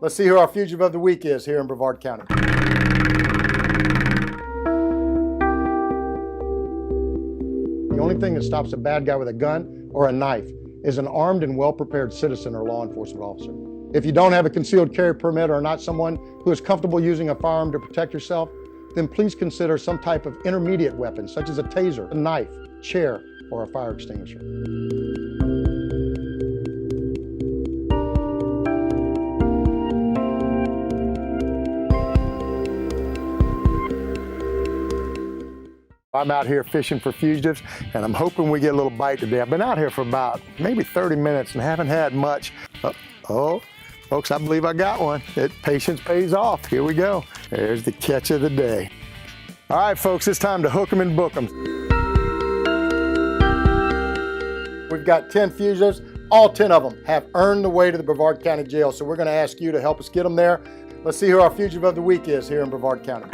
Let's see who our fugitive of the week is here in Brevard County. The only thing that stops a bad guy with a gun or a knife is an armed and well-prepared citizen or law enforcement officer. If you don't have a concealed carry permit or are not someone who is comfortable using a firearm to protect yourself, then please consider some type of intermediate weapon, such as a taser, a knife, chair, or a fire extinguisher. I'm out here fishing for fugitives, and I'm hoping we get a little bite today. I've been out here for about maybe 30 minutes and haven't had much. Oh, folks, I believe I got one. Patience pays off. Here we go. There's the catch of the day. All right, folks, it's time to hook them and book them. We've got 10 fugitives. All 10 of them have earned the way to the Brevard County Jail, so we're going to ask you to help us get them there. Let's see who our fugitive of the week is here in Brevard County.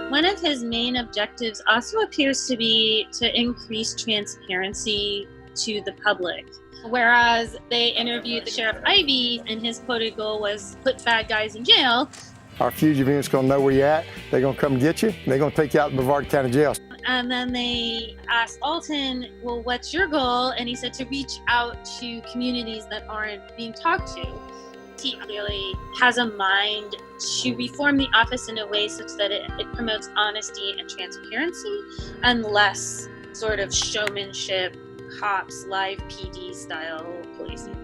One of his main objectives also appears to be to increase transparency to the public. Whereas they interviewed the Sheriff Ivey and his quoted goal was put bad guys in jail. Our fugitive unit's gonna know where you're at. They're gonna come get you. They're gonna take you out to Brevard County Jail. And then they asked Alton, well, what's your goal? And he said to reach out to communities that aren't being talked to. He really has a mind to reform the office in a way such that it promotes honesty and transparency and less sort of showmanship, cops, live PD style policing.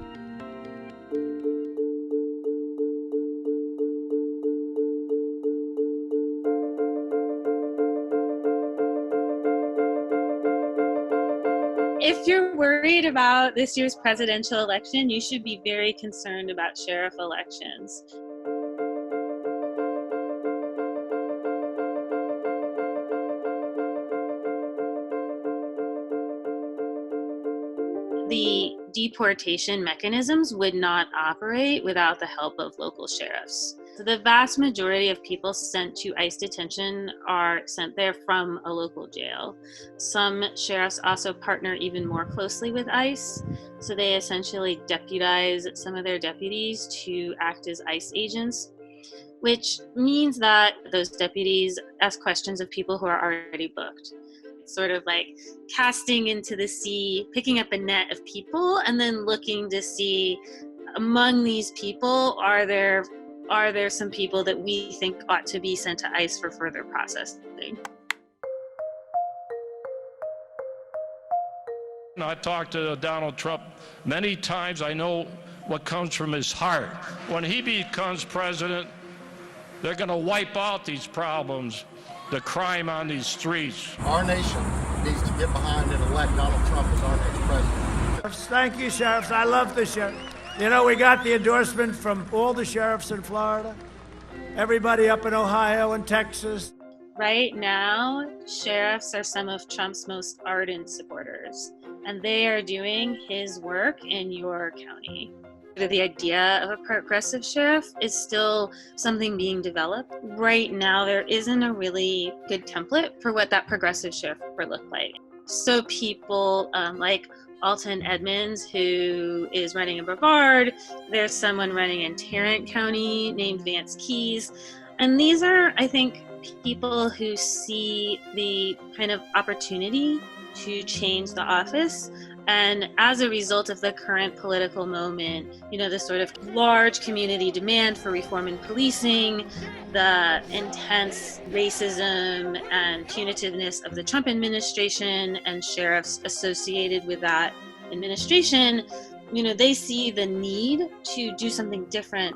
If you're worried about this year's presidential election, you should be very concerned about sheriff elections. The deportation mechanisms would not operate without the help of local sheriffs. So the vast majority of people sent to ICE detention are sent there from a local jail. Some sheriffs also partner even more closely with ICE. So they essentially deputize some of their deputies to act as ICE agents, which means that those deputies ask questions of people who are already booked. Sort of like casting into the sea, picking up a net of people, and then looking to see among these people, are there some people that we think ought to be sent to ICE for further processing? I talked to Donald Trump many times. I know what comes from his heart. When he becomes president, they're going to wipe out these problems, the crime on these streets. Our nation needs to get behind and elect Donald Trump as our next president. Thank you, sheriffs. I love the sheriff. You know, we got the endorsement from all the sheriffs in Florida, everybody up in Ohio and Texas. Right now, sheriffs are some of Trump's most ardent supporters, and they are doing his work in your county. The idea of a progressive sheriff is still something being developed. Right now, there isn't a really good template for what that progressive sheriff would look like. So people like Alton Edmonds, who is running in Brevard, there's someone running in Tarrant County named Vance Keyes. And these are, I think, people who see the kind of opportunity to change the office. And as a result of the current political moment, you know, the sort of large community demand for reform in policing, the intense racism and punitiveness of the Trump administration and sheriffs associated with that administration, you know, they see the need to do something different.